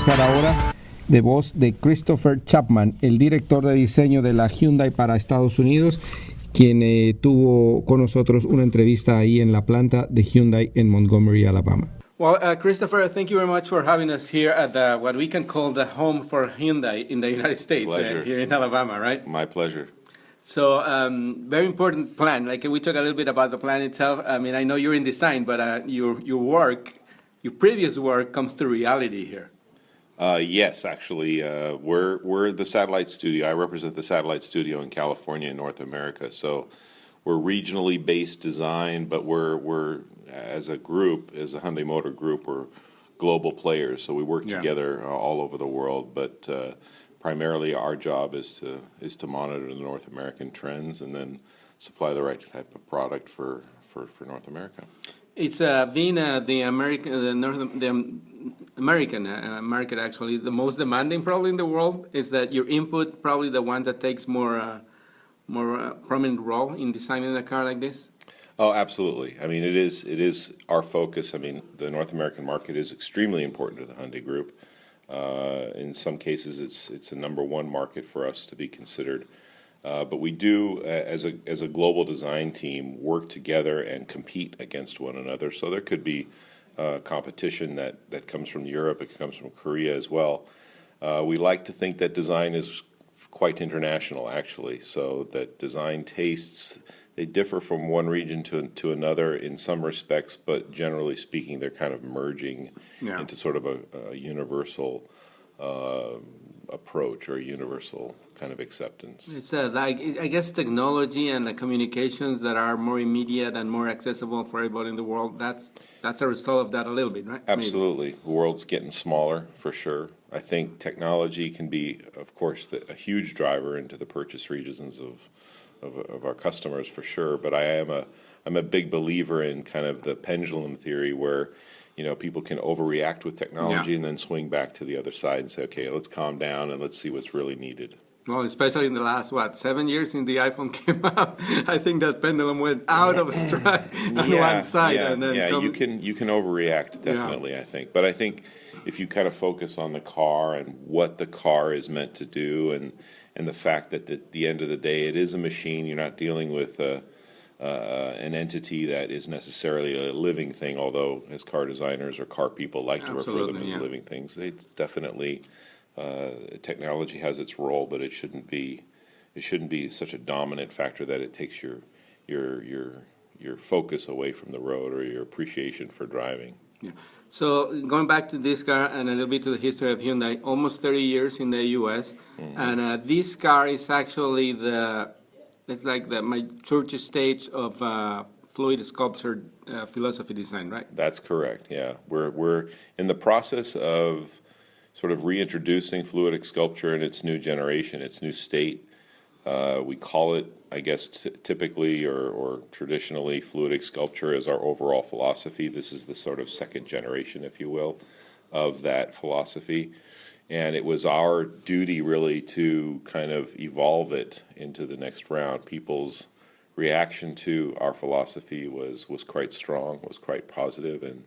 escuchar ahora de voz de Christopher Chapman, el director de diseño de la Hyundai para Estados Unidos, quien tuvo con nosotros una entrevista ahí en la planta de Hyundai en Montgomery, Alabama. Well, Christopher, thank you very much for having us here at what we can call the home for Hyundai in the United States, here in Alabama, right? My pleasure. So, very important plan. Like, can we talk a little bit about the plan itself? I mean, I know you're in design, but your work, your previous work, comes to reality here. Yes, actually, we're the satellite studio. I represent the satellite studio in California in North America. So we're regionally based design, but we're as a group, as a Hyundai Motor Group, we're global players. So we work together all over the world. But primarily, our job is to monitor the North American trends and then supply the right type of product for North America. It's been the American market, actually the most demanding probably in the world. Is that your input probably the one that takes more prominent role in designing a car like this? Oh, absolutely. I mean, it is our focus. I mean, the North American market is extremely important to the Hyundai Group. In some cases, it's a number one market for us to be considered. But we do, as a global design team, work together and compete against one another. So there could be competition that comes from Europe, it comes from Korea as well. We like to think that design is quite international, actually, so that design tastes, they differ from one region to another in some respects, but generally speaking, they're kind of merging into sort of a universal approach or a universal kind of acceptance. It's like, I guess, technology and the communications that are more immediate and more accessible for everybody in the world. That's a result of that a little bit, right? Absolutely. The world's getting smaller, for sure. I think technology can be, of course, a huge driver into the purchase regions of our customers, for sure. But I'm a big believer in kind of the pendulum theory where, you know, people can overreact with technology and then swing back to the other side and say, okay, let's calm down and let's see what's really needed. Well, especially in the last, 7 years since the iPhone came out, I think that pendulum went out of stride on one side. And then you can overreact, definitely, I think. But I think if you kind of focus on the car and what the car is meant to do and the fact that at the end of the day, it is a machine, you're not dealing with an entity that is necessarily a living thing, although as car designers or car people like to refer to them as living things. It's definitely... technology has its role, but it shouldn't be such a dominant factor that it takes your focus away from the road or your appreciation for driving. Yeah. So going back to this car and a little bit to the history of Hyundai, almost 30 years in the U.S. And this car is actually it's like the maturity stage of fluid sculpture philosophy design, right? That's correct. Yeah, we're in the process of sort of reintroducing fluidic sculpture in its new generation, its new state. We call it, I guess, typically or traditionally, fluidic sculpture is our overall philosophy. This is the sort of second generation, if you will, of that philosophy. And it was our duty, really, to kind of evolve it into the next round. People's reaction to our philosophy was quite strong, was quite positive, and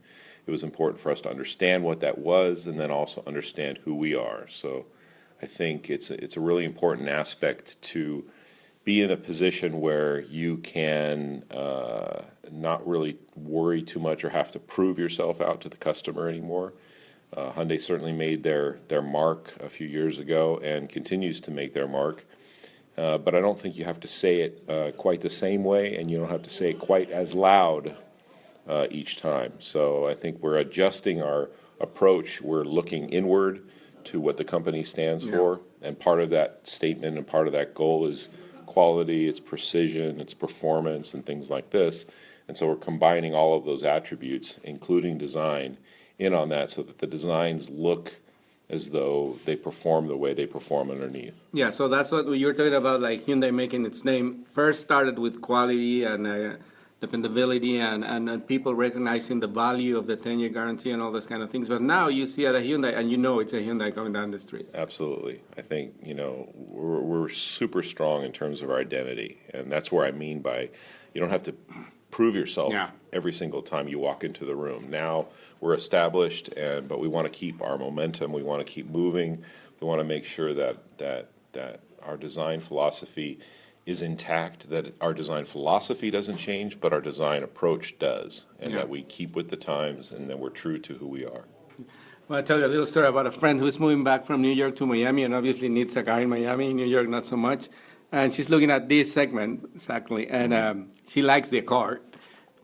it was important for us to understand what that was and then also understand who we are. So I think it's a really important aspect to be in a position where you can not really worry too much or have to prove yourself out to the customer anymore. Hyundai certainly made their mark a few years ago and continues to make their mark. But I don't think you have to say it quite the same way, and you don't have to say it quite as loud each time. So I think we're adjusting our approach. We're looking inward to what the company stands for, and part of that statement and part of that goal is quality, its precision, its performance, and things like this. And so we're combining all of those attributes, including design, in on that so that the designs look as though they perform the way they perform underneath. Yeah, so that's what you're talking about, like Hyundai making its name. First started with quality and dependability and people recognizing the value of the 10-year guarantee and all those kind of things. But now you see at a Hyundai, and you know it's a Hyundai coming down the street. Absolutely. I think, we're super strong in terms of our identity. And that's where I mean by you don't have to prove yourself Yeah. every single time you walk into the room. Now we're established, but we want to keep our momentum. We want to keep moving. We want to make sure that our design philosophy is intact, that our design philosophy doesn't change, but our design approach does, and Yeah. that we keep with the times and that we're true to who we are. Well, I'll tell you a little story about a friend who's moving back from New York to Miami and obviously needs a car in Miami, in New York, not so much. And she's looking at this segment, exactly, and she likes the car.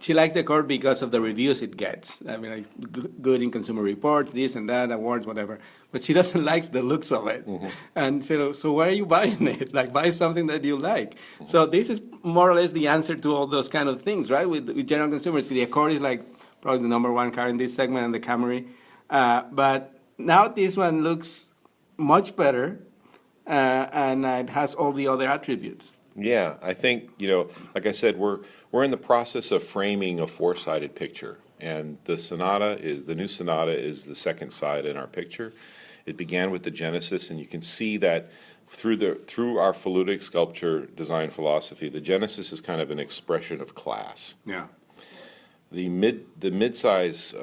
She likes the car because of the reviews it gets. I mean, like, good in Consumer Reports, this and that, awards, whatever. But she doesn't like the looks of it. And so why are you buying it? Like, buy something that you like. So this is more or less the answer to all those kind of things, right? With general consumers, the Accord is like probably the number one car in this segment, and the Camry. But now this one looks much better, and it has all the other attributes. Yeah, I think, like I said, we're in the process of framing a four-sided picture, and the new Sonata is the second side in our picture. It began with the Genesis, and you can see that through our fluidic sculpture design philosophy, the Genesis is kind of an expression of class. Yeah. The mid-size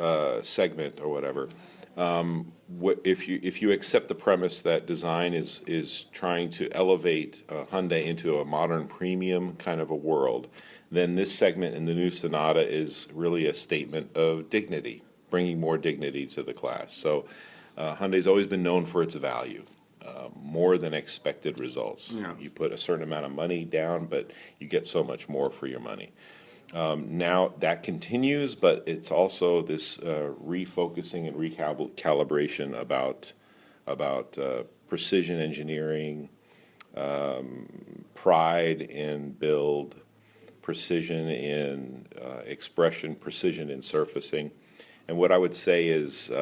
segment or whatever, if you accept the premise that design is trying to elevate Hyundai into a modern premium kind of a world, then this segment in the new Sonata is really a statement of dignity, bringing more dignity to the class. So Hyundai's always been known for its value, more than expected results. Yeah. You put a certain amount of money down, but you get so much more for your money. Now that continues, but it's also this refocusing and recalibration about precision engineering, pride in build, precision in expression, precision in surfacing. And what I would say is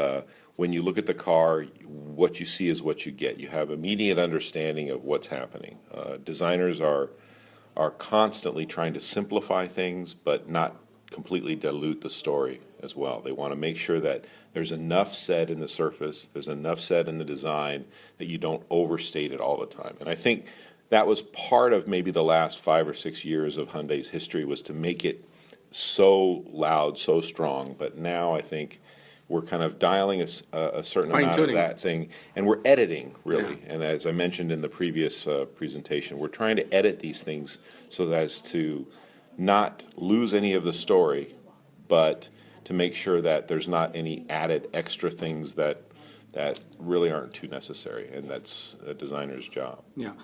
when you look at the car, what you see is what you get. You have immediate understanding of what's happening. Designers are constantly trying to simplify things, but not completely dilute the story as well. They want to make sure that there's enough said in the surface, there's enough said in the design, that you don't overstate it all the time. And I think that was part of maybe the last 5 or 6 years of Hyundai's history, was to make it so loud, so strong. But now I think we're kind of dialing a certain amount of Fine-tuning. that thing, and we're editing, really. Yeah. And as I mentioned in the previous presentation, we're trying to edit these things so as to not lose any of the story, but to make sure that there's not any added extra things that really aren't too necessary, and that's a designer's job. Yeah.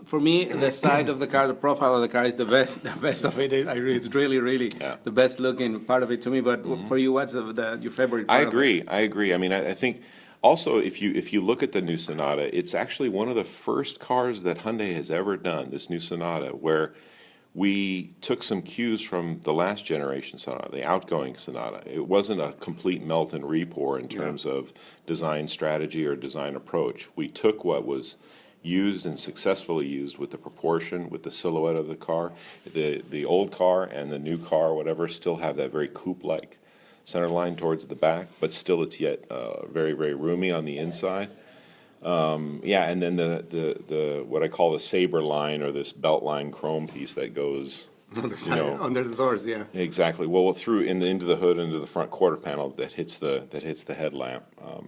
For me, the side of the car, the profile of the car is the best. The best of it. It's really Yeah. the best looking part of it to me. But for you, what's your favorite part I of it? agree. I mean, I think also if you look at the new Sonata, it's actually one of the first cars that Hyundai has ever done, this new Sonata, where we took some cues from the last generation Sonata, the outgoing Sonata. It wasn't a complete melt and repour in terms of design strategy or design approach. We took what was used and successfully used with the proportion, with the silhouette of the car. The old car and the new car, whatever, still have that very coupe-like center line towards the back, but still it's yet very, very roomy on the inside. And then the what I call the saber line, or this belt line chrome piece that goes, On the side, under the doors, yeah. exactly, well through into the hood, into the front quarter panel that hits the headlamp.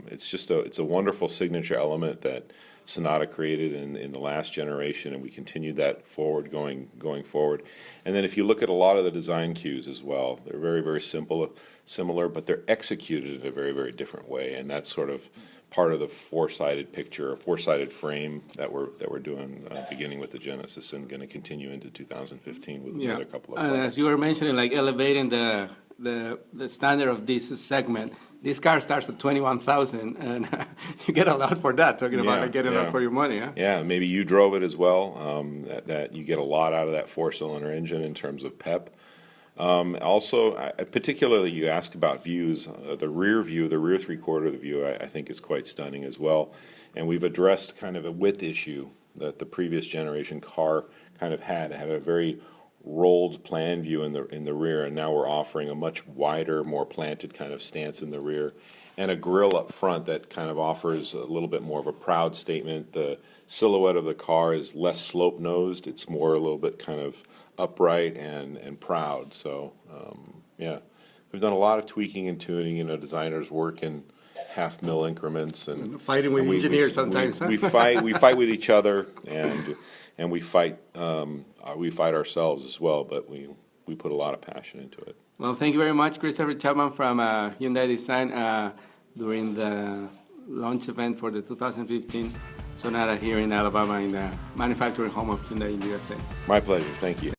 It's a wonderful signature element that Sonata created in the last generation, and we continued that forward going forward. And then if you look at a lot of the design cues as well, they're very, very similar, but they're executed in a very, very different way, and that's sort of part of the four-sided picture, a four-sided frame that we're doing, beginning with the Genesis, and going to continue into 2015 with another couple of And products. as you were mentioning, like elevating the standard of this segment, this car starts at 21,000, and you get a lot for that. Talking about like, getting a lot for your money, huh? Yeah, maybe you drove it as well. That you get a lot out of that four-cylinder engine in terms of pep. Also, particularly you ask about views, the rear view, the rear three-quarter of the view, I think is quite stunning as well. And we've addressed kind of a width issue that the previous generation car kind of had. It had a very rolled plan view in the rear, and now we're offering a much wider, more planted kind of stance in the rear. and a grille up front that kind of offers a little bit more of a proud statement. The silhouette of the car is less slope-nosed. It's more a little bit kind of upright and proud. So, yeah, we've done a lot of tweaking and tuning. You know, designers work in half-mil increments and Fighting with and engineers sometimes. We fight with each other, and we fight ourselves as well. But we put a lot of passion into it. Well, thank you very much, Christopher Chapman from Hyundai Design during the launch event for the 2015 Sonata here in Alabama in the manufacturing home of Hyundai in the USA. My pleasure. Thank you.